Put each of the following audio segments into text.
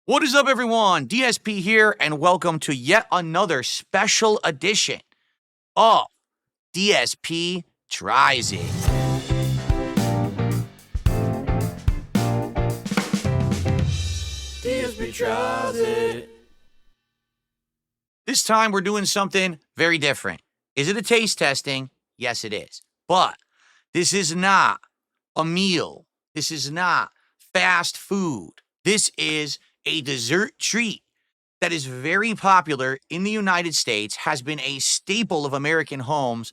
What is up, everyone? DSP here, and welcome to yet another special edition of DSP Tries It. DSP Tries It. This time we're doing something very different. Is it a taste testing? Yes, it is. But this is not a meal. This is not fast food. This is a dessert treat that is very popular in the United States, has been a staple of American homes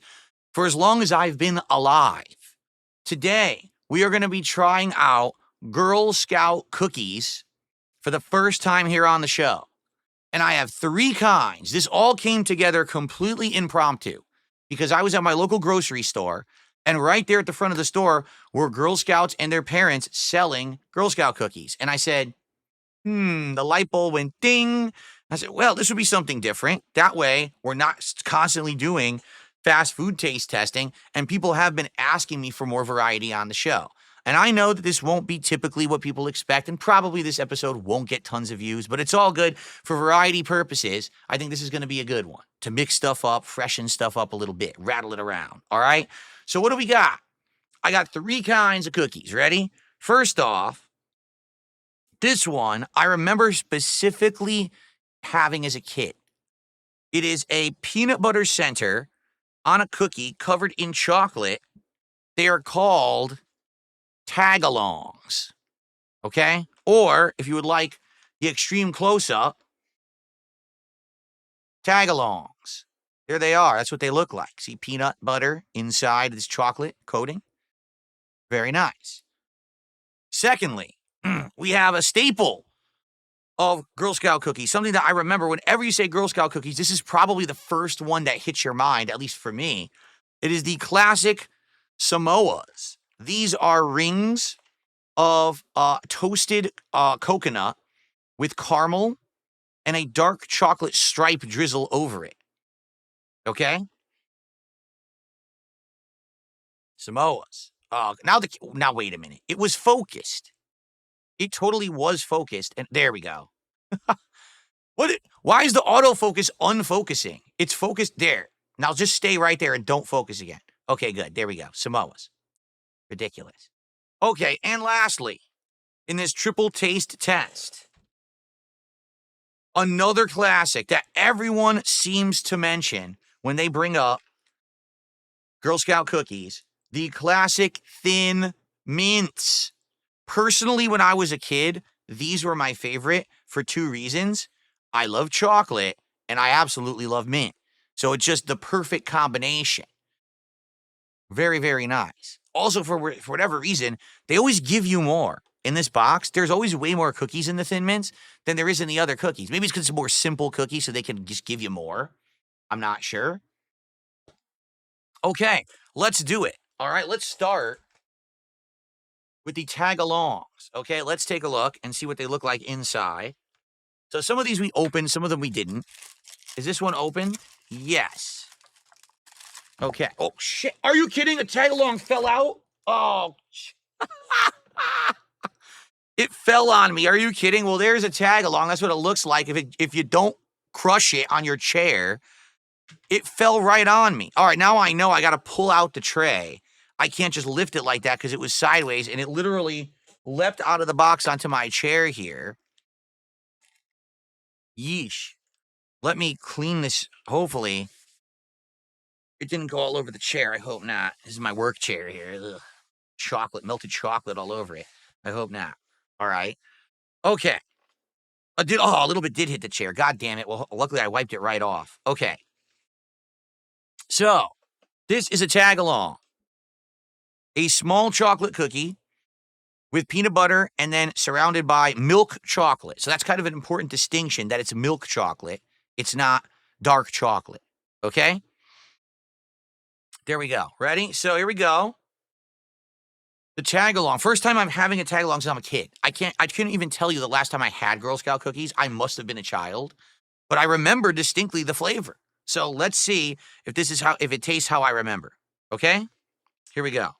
for as long as I've been alive. Today, we are going to be trying out Girl Scout cookies for the first time here on the show. And I have three kinds. This all came together completely impromptu because I was at my local grocery store, and right there at the front of the store were Girl Scouts and their parents selling Girl Scout cookies. And I said, the light bulb went ding. I said, well, this would be something different. That way, we're not constantly doing fast food taste testing, and people have been asking me for more variety on the show. And I know that this won't be typically what people expect, and probably this episode won't get tons of views, but it's all good for variety purposes. I think this is going to be a good one to mix stuff up, freshen stuff up a little bit, rattle it around. All right? So what do we got? I got three kinds of cookies. Ready? First off, this one I remember specifically having as a kid. It is a peanut butter center on a cookie covered in chocolate. They are called Tagalongs, okay? Or, if you would like the extreme close-up, Tagalongs. There they are. That's what they look like. See, peanut butter inside this chocolate coating. Very nice. Secondly, we have a staple of Girl Scout cookies, something that I remember whenever you say Girl Scout cookies, this is probably the first one that hits your mind, at least for me. It is the classic Samoas. These are rings of toasted coconut with caramel and a dark chocolate stripe drizzle over it. Okay? Samoas. Now wait a minute. It was focused. It totally was focused, and there we go. Why is the autofocus unfocusing? It's focused there. Now just stay right there and don't focus again. Okay, good. There we go. Samoas. Ridiculous. Okay, and lastly, in this triple taste test, another classic that everyone seems to mention when they bring up Girl Scout cookies, the classic Thin Mints. Personally, when I was a kid, these were my favorite for two reasons. I love chocolate, and I absolutely love mint. So it's just the perfect combination. Very, very nice. Also, for whatever reason, they always give you more. In this box, there's always way more cookies in the Thin Mints than there is in the other cookies. Maybe it's because it's a more simple cookie, so they can just give you more. I'm not sure. Okay, let's do it. All right, let's start with the Tagalongs. Okay, let's take a look and see what they look like inside. So some of these we opened, some of them we didn't. Is this one open? Yes. Okay. Oh, shit. Are you kidding? A Tagalong fell out? Oh, it fell on me. Are you kidding? Well, there's a Tagalong. That's what it looks like if you don't crush it on your chair. It fell right on me. All right, now I know I got to pull out the tray. I can't just lift it like that because it was sideways, and it literally leapt out of the box onto my chair here. Yeesh. Let me clean this, hopefully. It didn't go all over the chair. I hope not. This is my work chair here. Ugh. Chocolate, melted chocolate all over it. I hope not. All right. Okay. A little bit did hit the chair. God damn it. Well, luckily I wiped it right off. Okay. So, this is a Tagalong. A small chocolate cookie with peanut butter and then surrounded by milk chocolate. So that's kind of an important distinction that it's milk chocolate. It's not dark chocolate. Okay? There we go. Ready? So here we go. The Tagalong. First time I'm having a Tagalong since I'm a kid. I couldn't even tell you the last time I had Girl Scout cookies. I must have been a child. But I remember distinctly the flavor. So let's see if it tastes how I remember. Okay? Here we go.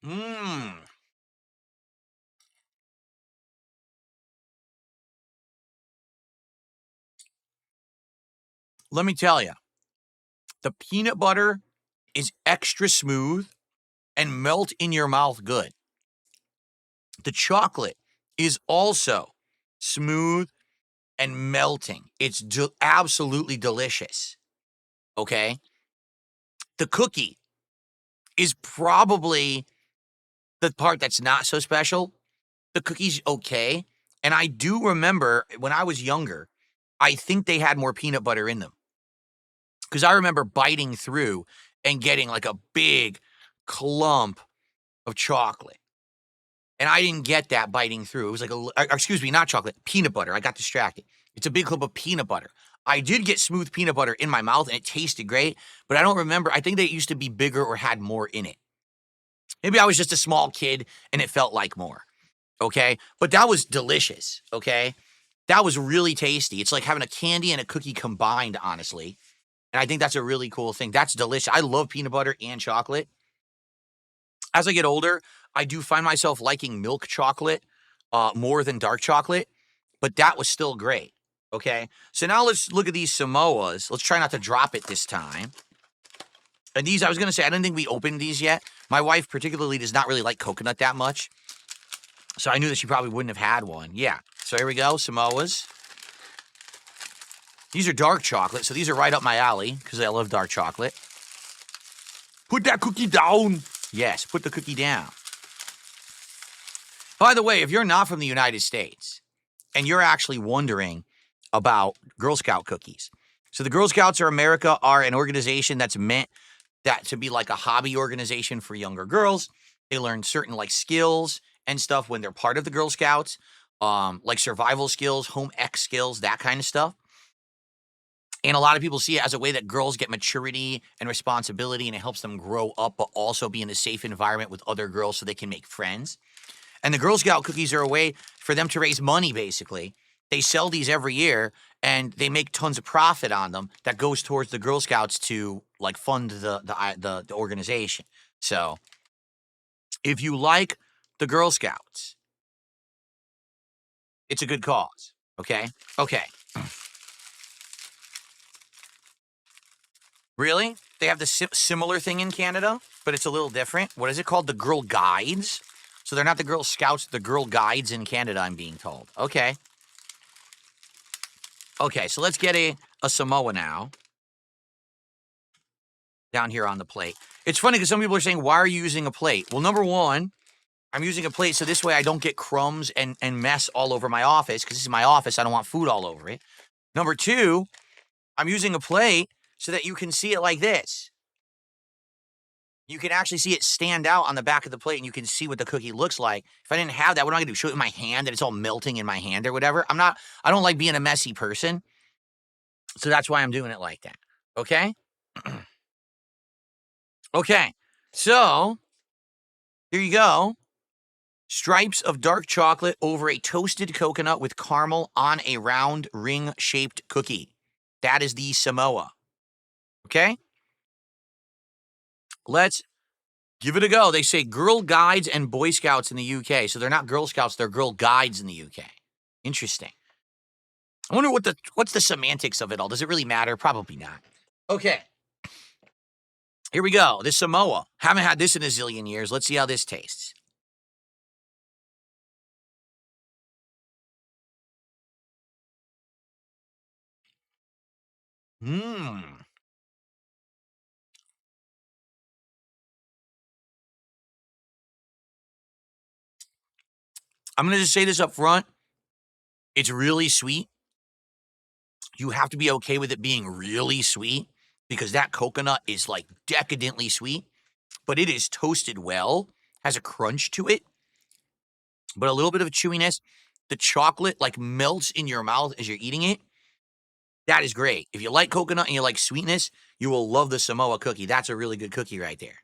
Mmm. Let me tell you, the peanut butter is extra smooth and melt in your mouth good. The chocolate is also smooth and melting. It's absolutely delicious. Okay. The cookie is probably the part that's not so special. The cookie's okay. And I do remember when I was younger, I think they had more peanut butter in them. Because I remember biting through and getting like a big clump of chocolate. And I didn't get that biting through. It was like excuse me, not chocolate, peanut butter. I got distracted. It's a big clump of peanut butter. I did get smooth peanut butter in my mouth and it tasted great, but I don't remember. I think they used to be bigger or had more in it. Maybe I was just a small kid and it felt like more. Okay. But that was delicious. Okay. That was really tasty. It's like having a candy and a cookie combined, honestly. And I think that's a really cool thing. That's delicious. I love peanut butter and chocolate. As I get older, I do find myself liking milk chocolate more than dark chocolate, but that was still great. Okay. So now let's look at these Samoas. Let's try not to drop it this time. And these, I was going to say, I don't think we opened these yet. My wife, particularly, does not really like coconut that much. So I knew that she probably wouldn't have had one. Yeah. So here we go, Samoas. These are dark chocolate, so these are right up my alley because I love dark chocolate. Put that cookie down. Yes, put the cookie down. By the way, if you're not from the United States and you're actually wondering about Girl Scout cookies, so the Girl Scouts of America are an organization that's meant that to be like a hobby organization for younger girls. They learn certain like skills and stuff when they're part of the Girl Scouts, like survival skills, home ec skills, that kind of stuff. And a lot of people see it as a way that girls get maturity and responsibility and it helps them grow up, but also be in a safe environment with other girls so they can make friends. And the Girl Scout cookies are a way for them to raise money, basically. They sell these every year and they make tons of profit on them that goes towards the Girl Scouts to like fund the organization. So if you like the Girl Scouts, it's a good cause. Okay. Okay. Really? They have the similar thing in Canada, but it's a little different. What is it called? The Girl Guides. So they're not the Girl Scouts, the Girl Guides in Canada, I'm being told. Okay. Okay, so let's get a Samoa now. Down here on the plate. It's funny because some people are saying, why are you using a plate? Well, number one, I'm using a plate so this way I don't get crumbs and mess all over my office because this is my office. I don't want food all over it. Number two, I'm using a plate so that you can see it like this. You can actually see it stand out on the back of the plate and you can see what the cookie looks like. If I didn't have that, what am I going to do? Show it in my hand and it's all melting in my hand or whatever? I don't like being a messy person. So that's why I'm doing it like that. Okay? Okay. So here you go. Stripes of dark chocolate over a toasted coconut with caramel on a round ring-shaped cookie. That is the Samoa. Okay? Let's give it a go. They say Girl Guides and Boy Scouts in the UK. So they're not Girl Scouts, they're Girl Guides in the UK. Interesting. I wonder what's the semantics of it all. Does it really matter? Probably not. Okay. Here we go. The Samoa. Haven't had this in a zillion years. Let's see how this tastes. Mmm. I'm going to just say this up front. It's really sweet. You have to be okay with it being really sweet because that coconut is like decadently sweet, but it is toasted well, has a crunch to it, but a little bit of chewiness. The chocolate like melts in your mouth as you're eating it. That is great. If you like coconut and you like sweetness, you will love the Samoa cookie. That's a really good cookie right there.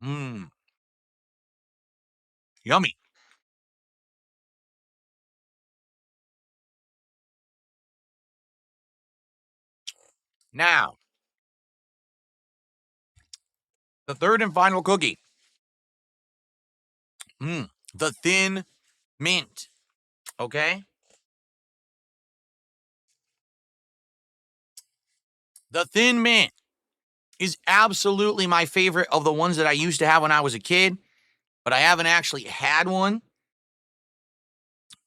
Mmm, yummy. Now, the third and final cookie. The Thin Mint. Okay? The Thin Mint is absolutely my favorite of the ones that I used to have when I was a kid, but I haven't actually had one.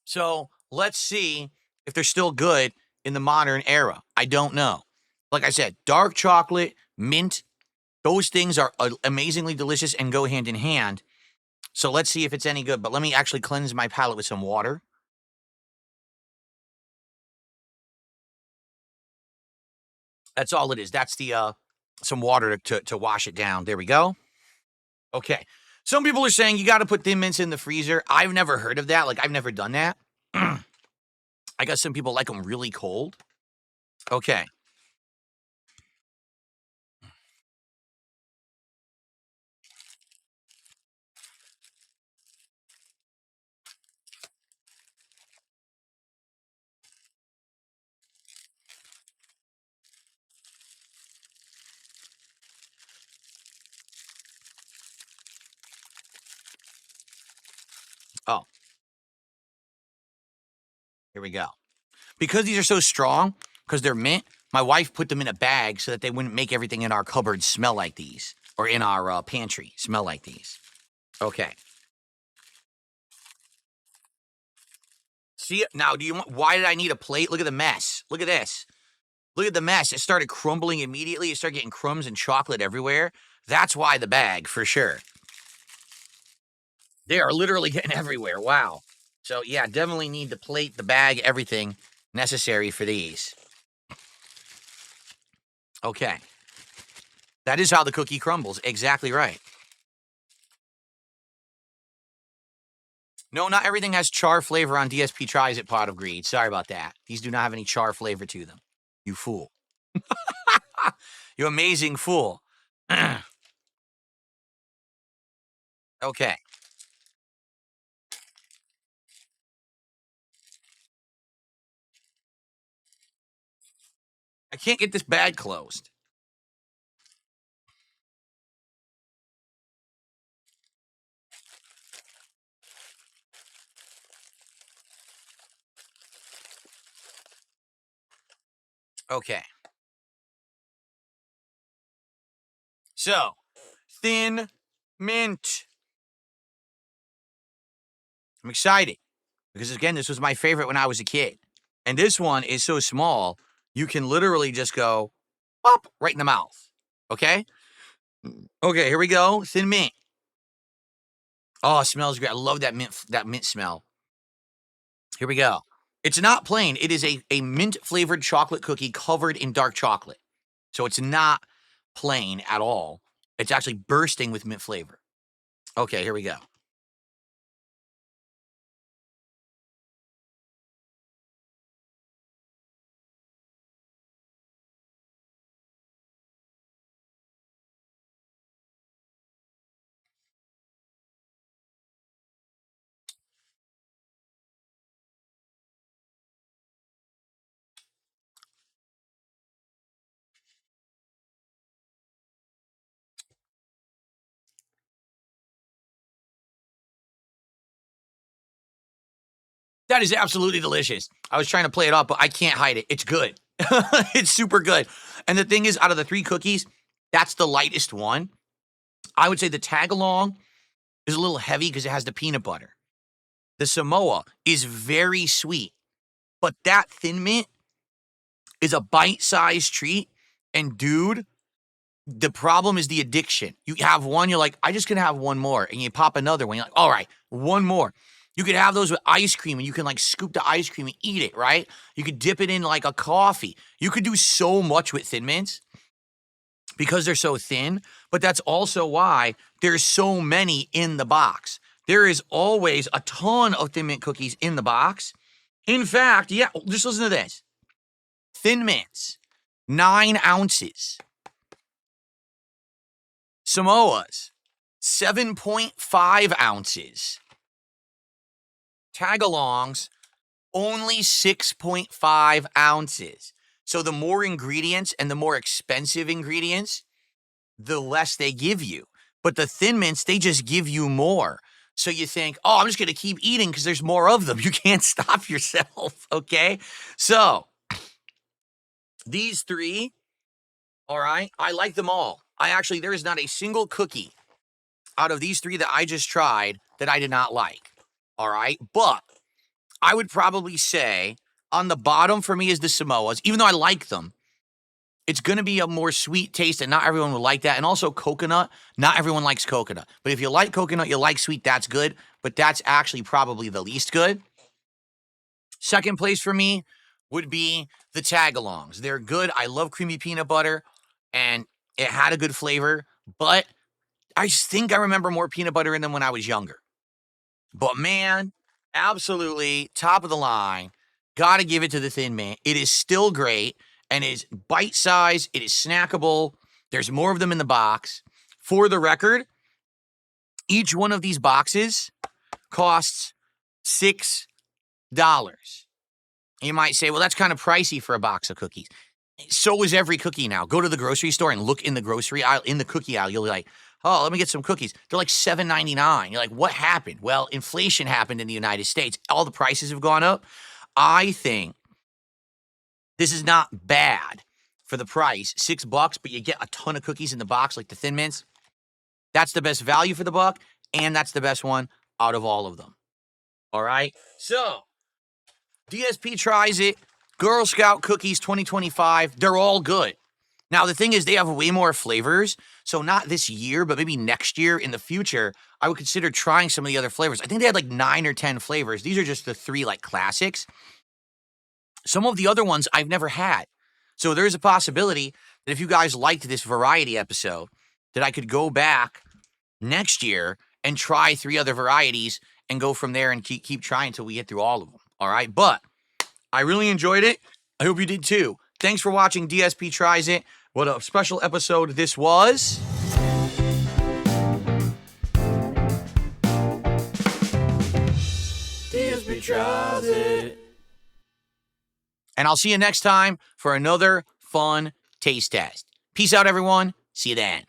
So let's see if they're still good in the modern era. I don't know. Like I said, dark chocolate, mint, those things are amazingly delicious and go hand in hand. So let's see if it's any good. But let me actually cleanse my palate with some water. That's all it is. That's the some water to wash it down. There we go. Okay. Some people are saying you got to put Thin Mints in the freezer. I've never heard of that. Like, I've never done that. I guess some people like them really cold. Okay. Oh, here we go. Because these are so strong, because they're mint, my wife put them in a bag so that they wouldn't make everything in our cupboard smell like these, or in our pantry smell like these. Okay. See, now, why did I need a plate? Look at the mess. Look at this. Look at the mess. It started crumbling immediately. It started getting crumbs and chocolate everywhere. That's why the bag, for sure. They are literally getting everywhere. Wow. So, yeah, definitely need the plate, the bag, everything necessary for these. Okay. That is how the cookie crumbles. Exactly right. No, not everything has char flavor on DSP Tries It Pot of Greed. Sorry about that. These do not have any char flavor to them. You fool. You amazing fool. Okay. I can't get this bag closed. Okay. So, Thin Mint. I'm excited because, again, this was my favorite when I was a kid. And this one is so small, you can literally just go pop right in the mouth. Okay? Okay, here we go. Thin Mint. Oh, it smells great. I love that mint smell. Here we go. It's not plain. It is a mint flavored chocolate cookie covered in dark chocolate. So it's not plain at all. It's actually bursting with mint flavor. Okay, here we go. That is absolutely delicious. I was trying to play it off, but I can't hide it. It's good. It's super good. And the thing is, out of the 3 cookies, that's the lightest one. I would say the Tagalong is a little heavy because it has the peanut butter. The Samoa is very sweet, but that Thin Mint is a bite-sized treat. And dude, the problem is the addiction. You have one, you're like, I just gonna have one more. And you pop another one. You're like, all right, one more. You could have those with ice cream and you can like scoop the ice cream and eat it, right? You could dip it in like a coffee. You could do so much with Thin Mints because they're so thin, but that's also why there's so many in the box. There is always a ton of Thin Mint cookies in the box. In fact, yeah, just listen to this. Thin Mints, 9 ounces. Samoas, 7.5 ounces. Tagalongs, only 6.5 ounces. So the more ingredients and the more expensive ingredients, the less they give you. But the Thin Mints, they just give you more. So you think, oh, I'm just going to keep eating because there's more of them. You can't stop yourself, okay? So these three, all right, I like them all. There is not a single cookie out of these three that I just tried that I did not like, all right? But I would probably say on the bottom for me is the Samoas, even though I like them. It's going to be a more sweet taste, and not everyone will like that. And also coconut, not everyone likes coconut. But if you like coconut, you like sweet, that's good. But that's actually probably the least good. Second place for me would be the Tagalongs. They're good. I love creamy peanut butter, and it had a good flavor. But I just think I remember more peanut butter in them when I was younger. But man, absolutely top of the line. Got to give it to the Thin Mint. It is still great. And is bite size. It is snackable. There's more of them in the box. For the record, each one of these boxes costs $6. You might say, well, that's kind of pricey for a box of cookies. So is every cookie now. Go to the grocery store and look in the grocery aisle, in the cookie aisle. You'll be like, oh, let me get some cookies. They're like $7.99. You're like, what happened? Well, inflation happened in the United States. All the prices have gone up. I think this is not bad for the price, $6, but you get a ton of cookies in the box like the Thin Mints. That's the best value for the buck, and that's the best one out of all of them. All right? So, DSP tries it. Girl Scout Cookies 2025. They're all good. Now, the thing is, they have way more flavors. So, not this year, but maybe next year in the future, I would consider trying some of the other flavors. I think they had like 9 or 10 flavors. These are just the 3 like classics. Some of the other ones I've never had. So there's a possibility that if you guys liked this variety episode, that I could go back next year and try 3 other varieties and go from there and keep trying until we get through all of them. All right. But I really enjoyed it. I hope you did too. Thanks for watching DSP Tries It. What a special episode this was. DSP tries it. And I'll see you next time for another fun taste test. Peace out, everyone. See you then.